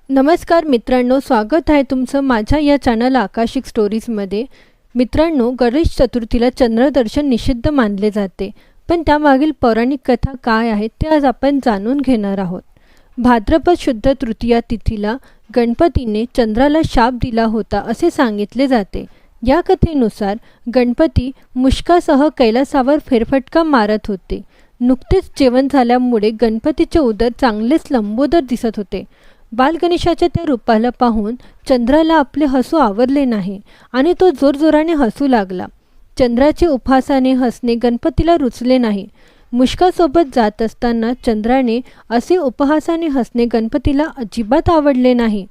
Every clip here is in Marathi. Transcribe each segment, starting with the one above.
नमस्कार मित्रांनो, स्वागत आहे तुमचं माझ्या या चॅनल आकाशिक स्टोरीजमध्ये। मित्रांनो, गणेश चतुर्थीला चंद्रदर्शन निषिद्ध मानले जाते, पण त्यामागील पौराणिक कथा काय आहे ते आज आपण जाणून घेणार आहोत। भाद्रपद शुद्ध तृतीया तिथीला गणपतीने चंद्राला शाप दिला होता असे सांगितले जाते। या कथेनुसार गणपती मुष्कासह कैलासावर फेरफटका मारत होते। नुकतेच जेवण झाल्यामुळे गणपतीचे उदर चांगलेच लंबोदर दिसत होते। बालगणेशाच्या त्या रूपाला पाहून चंद्राला आपले हसू आवरले नाही आणि तो जोरजोराने हसू लागला। चंद्राचे उपहासाने हसणे गणपतीला रुचले नाही। मुष्कासोबत जात असताना चंद्राने असे उपहासाने हसणे गणपतीला अजिबात आवडले नाही।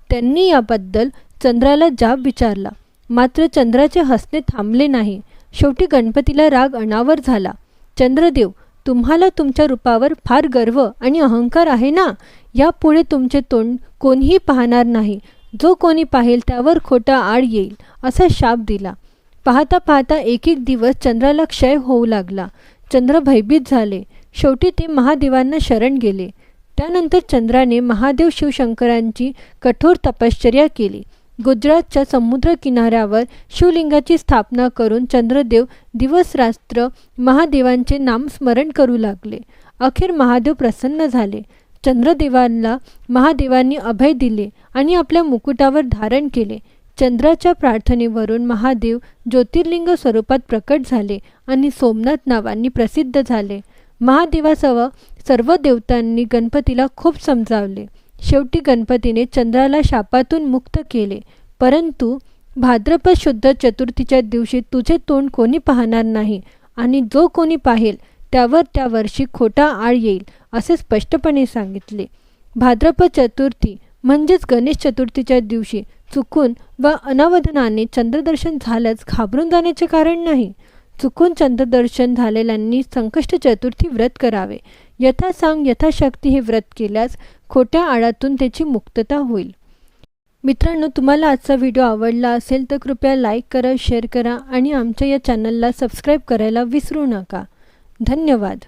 त्यांनी याबद्दल चंद्राला जाब विचारला, मात्र चंद्राचे हसणे थांबले नाही। शेवटी गणपतीला राग अनावर झाला। चंद्रदेव, तुम्हाला तुमच्या रूपावर फार गर्व आणि अहंकार आहे ना? यापुढे तुमचे तोंड कोणीही पाहणार नाही। जो कोणी पाहेल त्यावर खोटा आळ येईल असा शाप दिला। पाहता पाहता एक एक दिवस चंद्राला क्षय होऊ लागला। चंद्र भयभीत झाले। शेवटी ते महादेवांना शरण गेले। त्यानंतर चंद्राने महादेव शिवशंकरांची कठोर तपश्चर्या केली। गुजरातच्या समुद्र किनाऱ्यावर शिवलिंगाची स्थापना करून चंद्रदेव दिवस रात्र महादेवांचे नामस्मरण करू लागले। अखेर महादेव प्रसन्न झाले। चंद्रदेवांना महादेवांनी अभय दिले आणि आपल्या मुकुटावर धारण केले। चंद्राच्या प्रार्थनेवरून महादेव ज्योतिर्लिंग स्वरूपात प्रकट झाले आणि सोमनाथ नावांनी प्रसिद्ध झाले। महादेवासह सर्व देवतांनी गणपतीला खूप समजावले। शेवटी गणपतीने चंद्राला शापातून मुक्त केले। परंतु भाद्रपद शुद्ध चतुर्थीच्या दिवशी तुझे तोंड कोणी पाहणार नाही आणि जो कोणी पाहेल त्यावर त्या वर्षी खोटा आळ येईल असे स्पष्टपणे सांगितले। भाद्रपद चतुर्थी म्हणजेच गणेश चतुर्थीच्या दिवशी चुकून व अनावधानाने चंद्रदर्शन झाल्यास घाबरून जाण्याचे कारण नाही। चुकून चंद्रदर्शन झालेल्यांनी संकष्ट चतुर्थी व्रत करावे। यथासांग यथाशक्ती हे व्रत केल्यास खोट्या आळातून त्याची मुक्तता होईल। मित्रांनो, तुम्हाला आजचा व्हिडिओ आवडला असेल तर कृपया लाईक करा, शेअर करा आणि आमच्या या चॅनलला सबस्क्राईब करायला विसरू नका। धन्यवाद।